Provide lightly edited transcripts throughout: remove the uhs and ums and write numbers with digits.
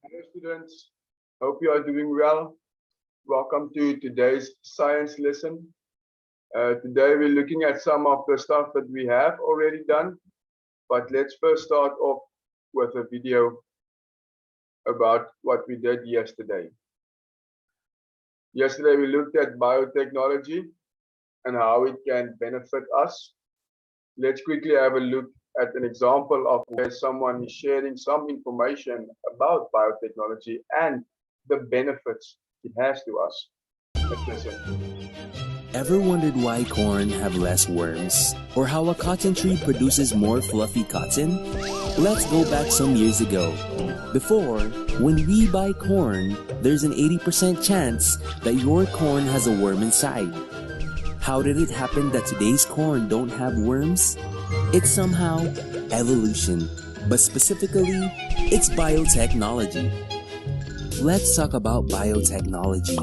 Hello students, hope you are doing well. Welcome to today's science lesson. Today we're looking at some of the stuff that we have already done, but let's first start off with a video about what we did yesterday. Yesterday we looked at biotechnology and how it can benefit us. Let's quickly have a look at an example of where someone is sharing some information about biotechnology and the benefits it has to us. Let's listen. Ever wondered why corn have less worms? Or how a cotton tree produces more fluffy cotton? Let's go back some years ago. Before, when we buy corn, there's an 80% chance that your corn has a worm inside. How did it happen that today's corn don't have worms? It's somehow evolution, but specifically, it's biotechnology. Let's talk about biotechnology.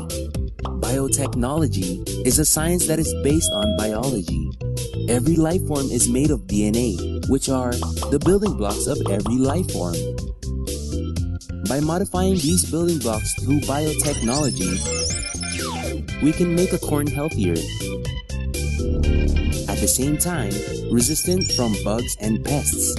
Biotechnology is a science that is based on biology. Every life form is made of DNA, which are the building blocks of every life form. By modifying these building blocks through biotechnology, we can make a corn healthier. At the same time, resistant from bugs and pests.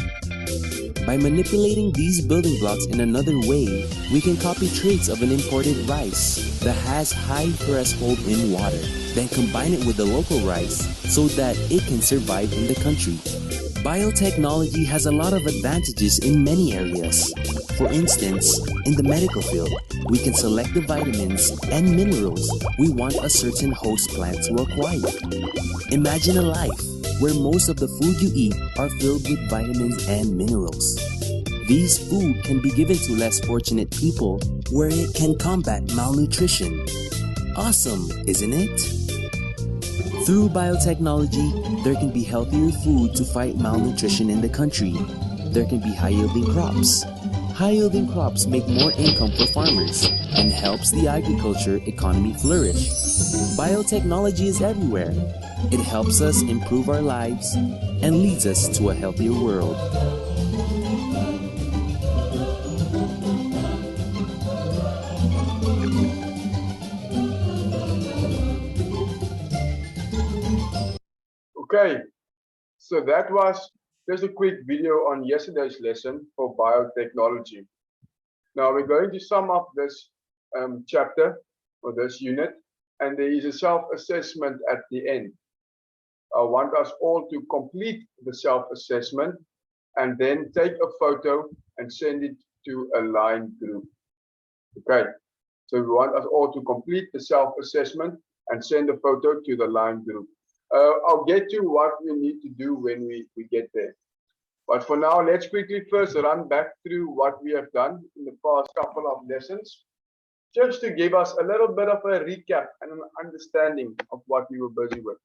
By manipulating these building blocks in another way, we can copy traits of an imported rice that has high threshold in water, then combine it with the local rice so that it can survive in the country. Biotechnology has a lot of advantages in many areas. For instance, in the medical field, we can select the vitamins and minerals we want a certain host plant to acquire. Imagine a life where most of the food you eat are filled with vitamins and minerals. These food can be given to less fortunate people where it can combat malnutrition. Awesome, isn't it? Through biotechnology, there can be healthier food to fight malnutrition in the country. There can be high-yielding crops. High-yielding crops make more income for farmers and helps the agriculture economy flourish. Biotechnology is everywhere. It helps us improve our lives and leads us to a healthier world. Okay, so that was just a quick video on yesterday's lesson for biotechnology. Now we're going to sum up this chapter or this unit, and there is a self-assessment at the end. I want us all to complete the self-assessment and then take a photo and send it to a line group. Okay, so we want us all to complete the self-assessment and send a photo to the line group. I'll get to what we need to do when we get there. But for now, let's quickly first run back through what we have done in the past couple of lessons, just to give us a little bit of a recap and an understanding of what we were busy with.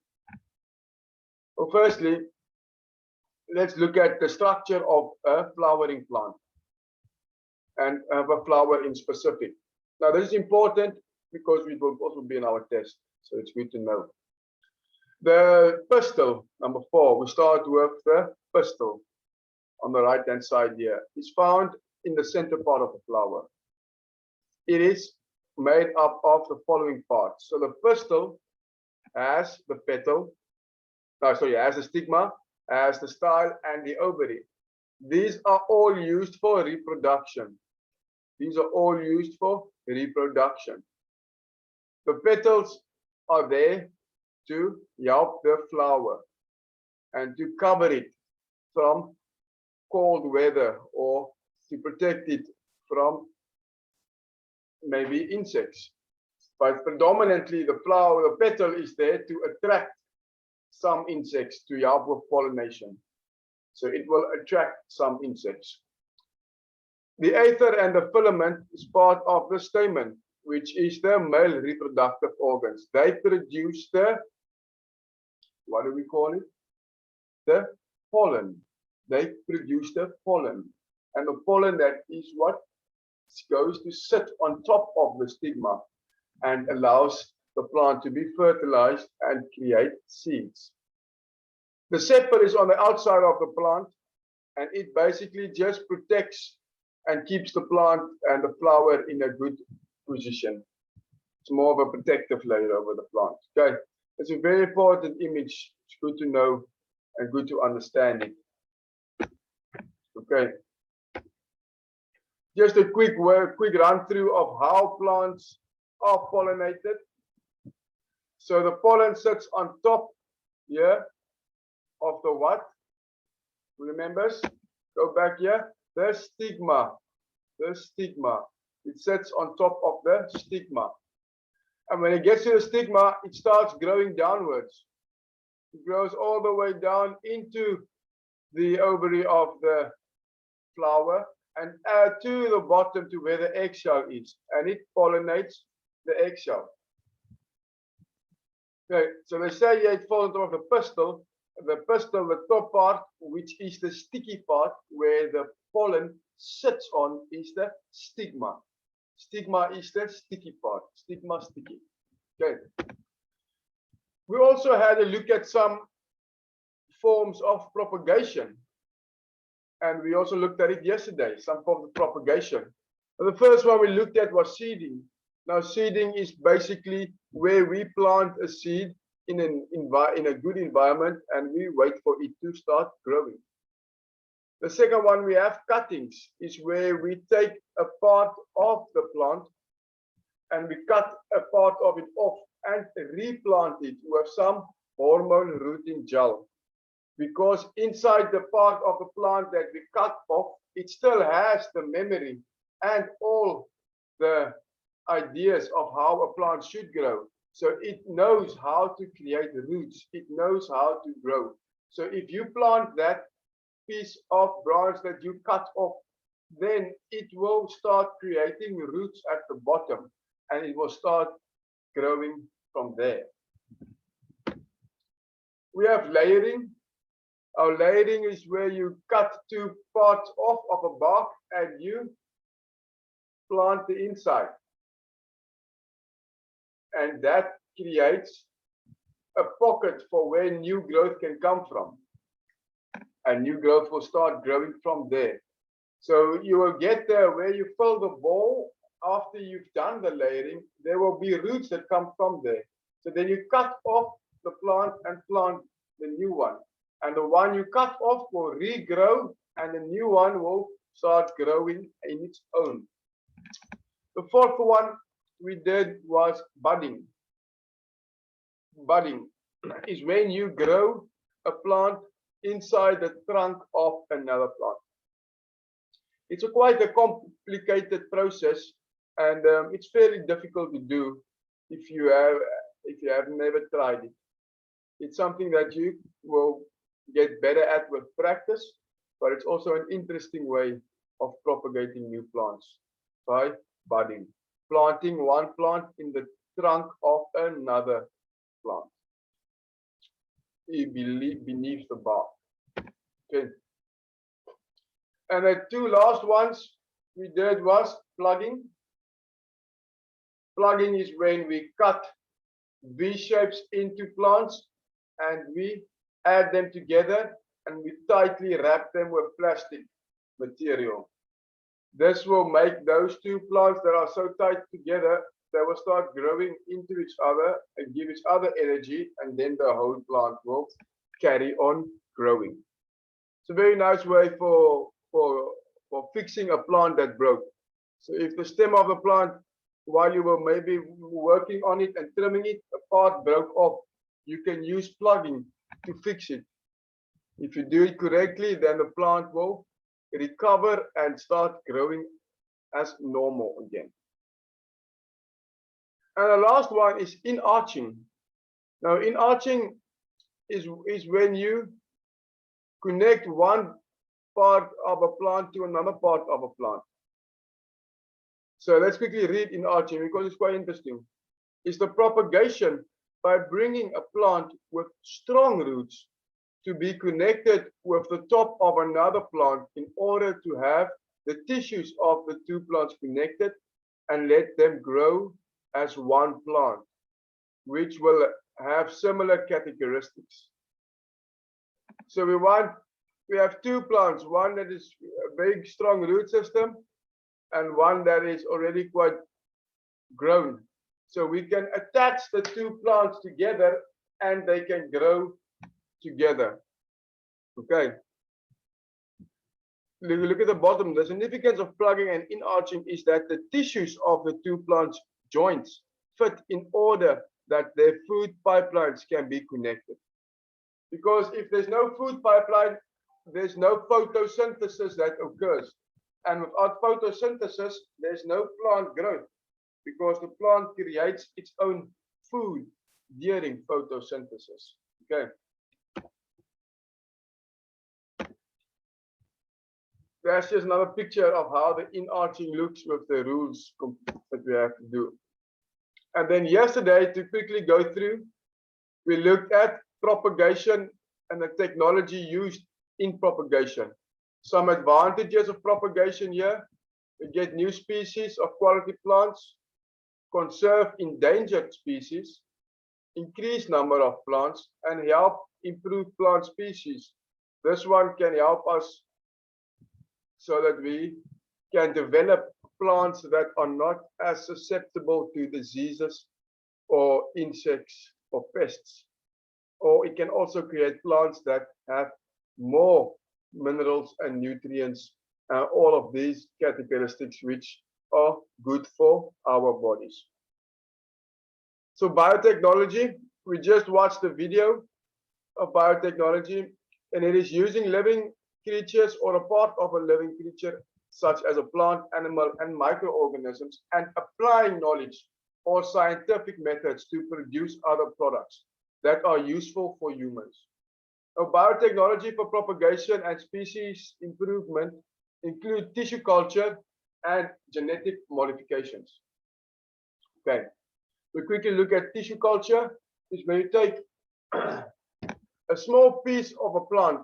Well, firstly, let's look at the structure of a flowering plant and of a flower in specific. Now, this is important because it will also be in our test, so it's good to know. The pistil, number 4, we start with the pistil on the right-hand side here. It's found in the center part of the flower. It is made up of the following parts. So the pistil has the petal, has the stigma, has the style, and the ovary. These are all used for reproduction. These are all used for reproduction. The petals are there to help the flower and to cover it from cold weather or to protect it from maybe insects. But predominantly the flower, the petal is there to attract some insects to help with pollination. So it will attract some insects. The anther and the filament is part of the stamen, which is the male reproductive organs. They produce the, what do we call it? The pollen. They produce the pollen. And the pollen, that is what goes to sit on top of the stigma and allows the plant to be fertilized and create seeds. The sepal is on the outside of the plant, and it basically just protects and keeps the plant and the flower in a good position. It's more of a protective layer over the plant. Okay, it's a very important image. It's good to know and good to understand it. Okay, just a quick run through of how plants are pollinated. So the pollen sits on top here of the what? Remembers? Go back here. The stigma. The stigma. It sits on top of the stigma. And when it gets to the stigma, it starts growing downwards. It grows all the way down into the ovary of the flower and to the bottom to where the eggshell is. And it pollinates the eggshell. Okay, so they say here it falls on top of the pistil. The pistil, the top part, which is the sticky part where the pollen sits on, is the stigma. Stigma is the sticky part. Stigma, sticky. Okay. We also had a look at some forms of propagation. And we also looked at it yesterday, some forms of propagation. And the first one we looked at was seeding. Now, seeding is basically where we plant a seed in a good environment and we wait for it to start growing. The second one we have cuttings, is where we take a part of the plant and we cut a part of it off and replant it with some hormone rooting gel. Because inside the part of the plant that we cut off, it still has the memory and all the ideas of how a plant should grow. So it knows how to create roots. It knows how to grow. So if you plant that piece of branch that you cut off, then it will start creating roots at the bottom and it will start growing from there. We have layering. Our layering is where you cut two parts off of a bark and you plant the inside. And that creates a pocket for where new growth can come from. And new growth will start growing from there. So you will get there where you fill the bowl after you've done the layering. There will be roots that come from there. So then you cut off the plant and plant the new one. And the one you cut off will regrow and the new one will start growing in its own. The fourth one we did was budding. Budding is when you grow a plant inside the trunk of another plant. It's quite a complicated process and it's fairly difficult to do if you have never tried it. It's something that you will get better at with practice, but it's also an interesting way of propagating new plants by budding. Planting one plant in the trunk of another plant beneath the bark. Okay. And the two last ones we did was plugging. Plugging is when we cut V shapes into plants and we add them together and we tightly wrap them with plastic material. This will make those two plants that are so tight together, they will start growing into each other and give each other energy, and then the whole plant will carry on growing. It's a very nice way for fixing a plant that broke. So if the stem of the plant, while you were maybe working on it and trimming it, a part broke off, you can use plugging to fix it. If you do it correctly, then the plant will recover and start growing as normal again. And the last one is in-arching. Now, in-arching is when you connect one part of a plant to another part of a plant. So let's quickly read in-arching because it's quite interesting. It's the propagation by bringing a plant with strong roots to be connected with the top of another plant in order to have the tissues of the two plants connected and let them grow as one plant, which will have similar characteristics. So we have two plants, one that is a big strong root system and one that is already quite grown. So we can attach the two plants together and they can grow together. Okay. Look at the bottom. The significance of plugging and in-arching is that the tissues of the two plants joints fit in order that their food pipelines can be connected. Because if there's no food pipeline, there's no photosynthesis that occurs. And without photosynthesis, there's no plant growth because the plant creates its own food during photosynthesis. Okay. There's just another picture of how the in-arching looks with the rules that we have to do. And then yesterday, to quickly go through, we looked at propagation and the technology used in propagation. Some advantages of propagation here: we get new species of quality plants, conserve endangered species, increase number of plants, and help improve plant species. This one can help us so that we can develop plants that are not as susceptible to diseases or insects or pests. Or it can also create plants that have more minerals and nutrients, all of these characteristics which are good for our bodies. So biotechnology, we just watched the video of biotechnology, and it is using living creatures or a part of a living creature such as a plant, animal, and microorganisms, and applying knowledge or scientific methods to produce other products that are useful for humans. Now, biotechnology for propagation and species improvement include tissue culture and genetic modifications. Okay, we quickly look at tissue culture. Is when you take a small piece of a plant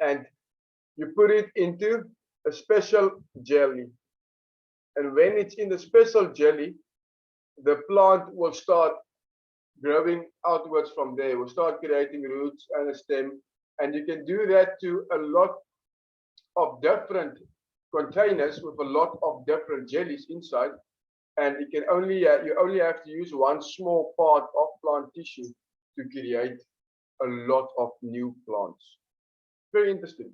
and you put it into a special jelly. And when it's in the special jelly, the plant will start growing outwards from there. We'll start creating roots and a stem. And you can do that to a lot of different containers with a lot of different jellies inside. And you can only you only have to use one small part of plant tissue to create a lot of new plants. Very interesting.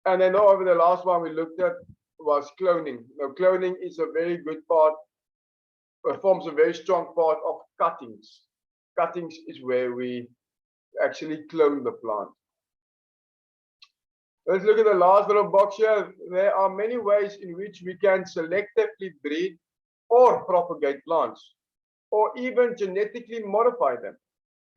And then over the last one we looked at was cloning. Now, cloning is a very good part, forms a very strong part of cuttings. Cuttings is where we actually clone the plant. Let's look at the last little box here. There are many ways in which we can selectively breed or propagate plants, or even genetically modify them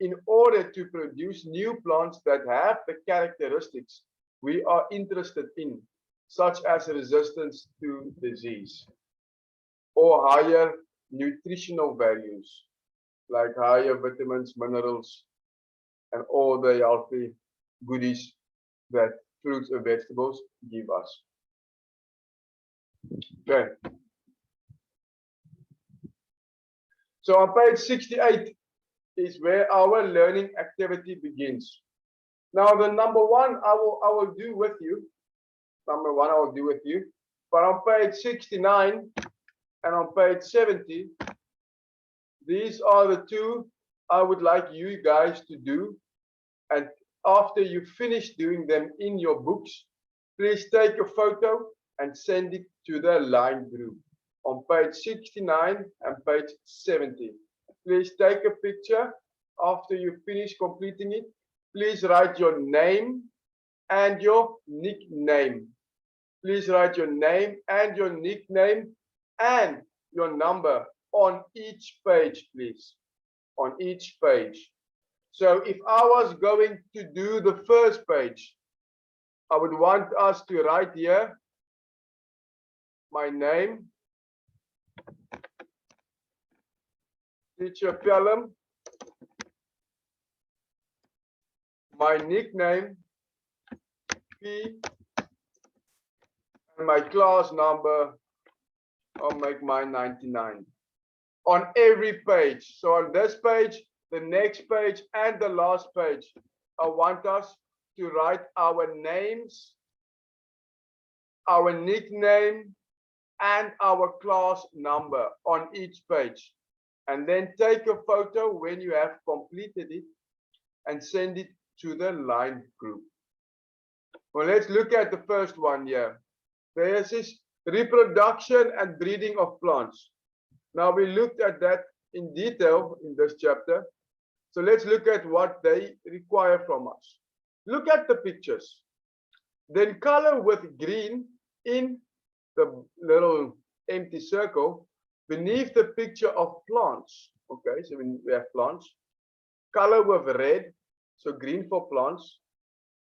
in order to produce new plants that have the characteristics we are interested in, such as resistance to disease, or higher nutritional values, like higher vitamins, minerals, and all the healthy goodies that fruits and vegetables give us. Okay. So on page 68 is where our learning activity begins. Now, the number one I will do with you. Number one I will do with you. But on page 69 and on page 70, these are the two I would like you guys to do. And after you finish doing them in your books, please take a photo and send it to the line group on page 69 and page 70. Please take a picture after you finish completing it. Please write your name and your nickname. Please write your name and your nickname and your number on each page, please. On each page. So if I was going to do the first page, I would want us to write here my name, teacher Pelham, my nickname, P, and my class number, I'll make mine 99. On every page. So on this page, the next page, and the last page, I want us to write our names our nickname, and our class number on each page. And then take a photo when you have completed it and send it to the line group. Well, let's look at the first one here. There's this reproduction and breeding of plants. Now we looked at that in detail in this chapter. So let's look at what they require from us. Look at the pictures. Then color with green in the little empty circle beneath the picture of plants. Okay, so we have plants. Color with red, so green for plants.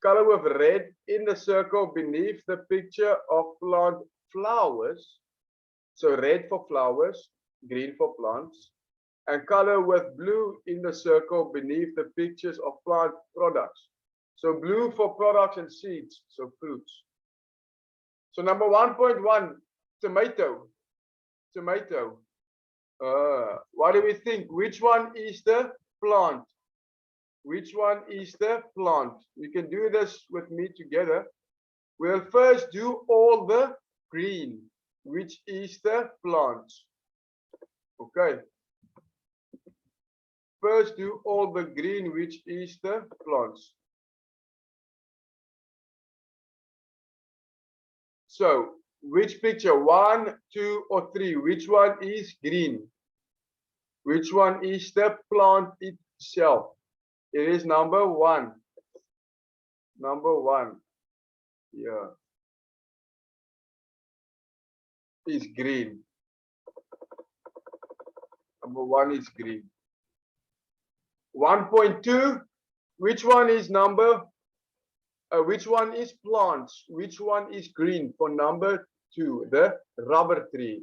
Color with red in the circle beneath the picture of plant flowers. So red for flowers, green for plants. And color with blue in the circle beneath the pictures of plant products. So blue for products and seeds, so fruits. So number 1.1, tomato. Tomato. What do we think? Which one is the plant? Which one is the plant? You can do this with me together. We'll first do all the green, which is the plant. Okay. First do all the green, which is the plants. So, which picture? 1, 2, or 3? Which one is green? Which one is the plant itself? It is number 1. Number 1. Yeah. Is green. Number 1 is green. 1.2. Which one is which one is plants? Which one is green for number 2? The rubber tree.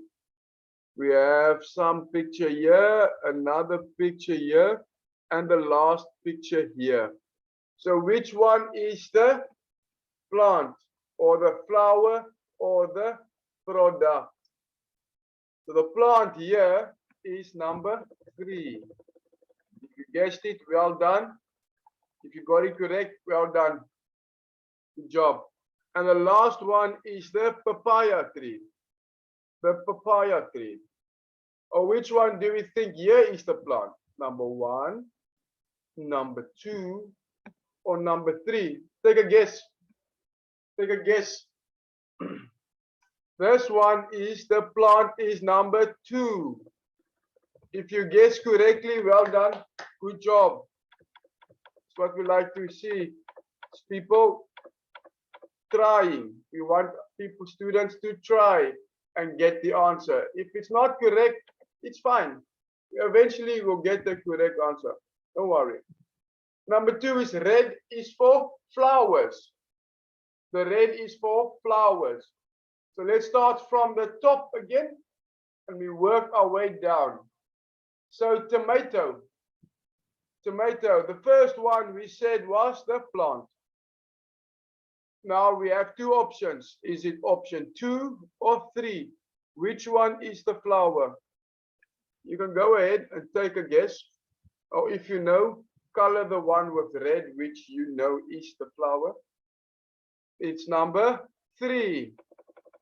We have some picture here, another picture here, and the last picture here. So which one is the plant or the flower or the product? So the plant here is number 3. If you guessed it, well done. If you got it correct, well done. Good job. And the last one is the papaya tree. The papaya tree. Or which one do we think here is the plant? Number 1, number 2, or number 3? Take a guess. Take a guess. This one is the plant is number 2. If you guess correctly, well done. Good job. That's what we like to see. It's people trying. We want people, students, to try and get the answer. If it's not correct, it's fine. Eventually we'll get the correct answer. Don't worry. Number 2 is red is for flowers. The red is for flowers. So let's start from the top again and we work our way down. So tomato. Tomato. The first one we said was the plant. Now we have 2 options. Is it option 2 or 3? Which one is the flower? You can go ahead and take a guess. Or if you know, color the one with red, which you know is the flower. It's number 3.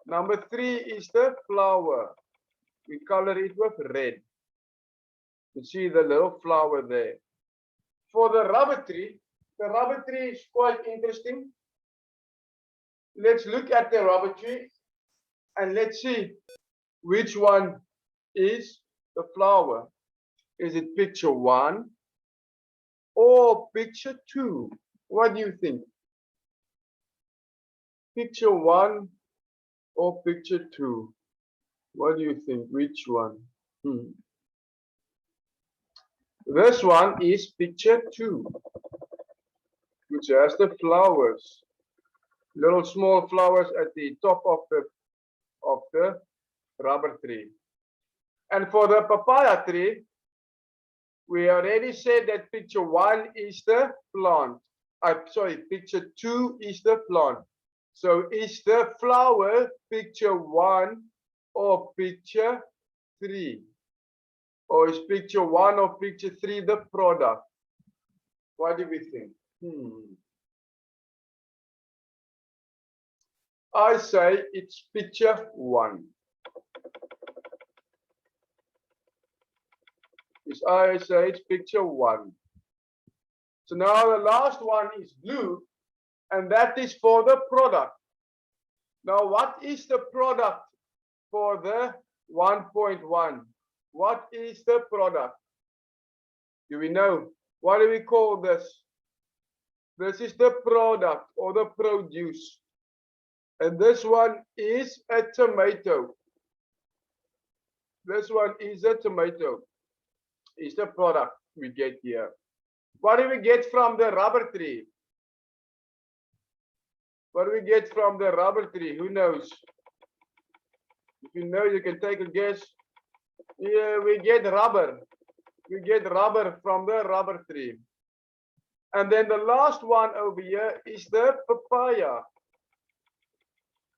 Number 3 is the flower. We color it with red. You see the little flower there. For the rubber tree is quite interesting. Let's look at the rubber tree and let's see which one is the flower. Is it picture 1 or picture 2? What do you think? Picture 1 or picture 2? What do you think? Which one? This one is picture 2, which has the flowers. Little small flowers at the top of the rubber tree. And for the papaya tree, we already said that picture 1 is the plant. Picture 2 is the plant. So is the flower picture 1 or picture 3? Or is picture 1 or picture 3 the product? What do we think? I say it's picture 1. I say it's picture 1. So now the last one is blue, and that is for the product. Now what is the product for the 1.1? What is the product? Do we know? What do we call this? This is the product or the produce. And this one is a tomato. This one is a tomato. Is the product we get here. What do we get from the rubber tree? What do we get from the rubber tree? Who knows? If you know, you can take a guess. Yeah, we get rubber. We get rubber from the rubber tree. And then the last one over here is the papaya.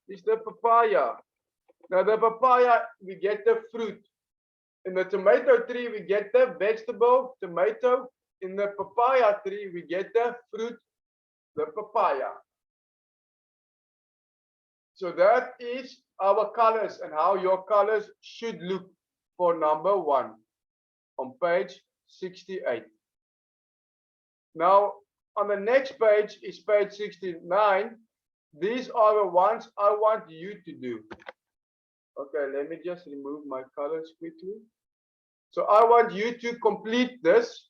Is the papaya. Now the papaya, we get the fruit. In the tomato tree, we get the vegetable, tomato. In the papaya tree, we get the fruit, the papaya. So that is our colors and how your colors should look for number 1 on page 68. Now, on the next page is page 69. These are the ones I want you to do. Okay, let me just remove my colors quickly. So I want you to complete this.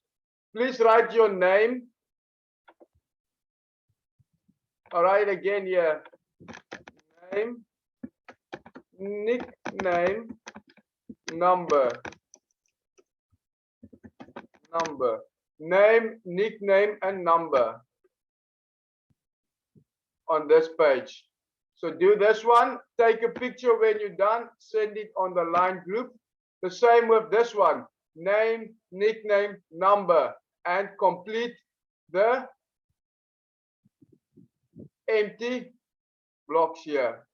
Please write your name. All right, again here. Name, nickname, number. Name, nickname, and number on this page. So do this one, take a picture when you're done, send it on the line group. The same with this one, name, nickname, number, and complete the empty blocks here.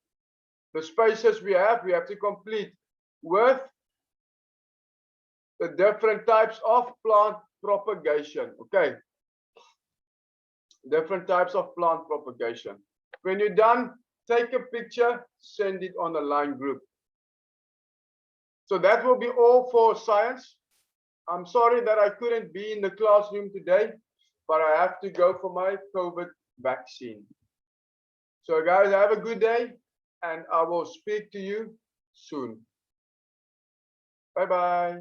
The spaces we have to complete with the different types of plant propagation. Okay. Different types of plant propagation. When you're done, take a picture, send it on the line group. So that will be all for science. I'm sorry that I couldn't be in the classroom today, but I have to go for my COVID vaccine. So guys, have a good day, and I will speak to you soon. Bye-bye.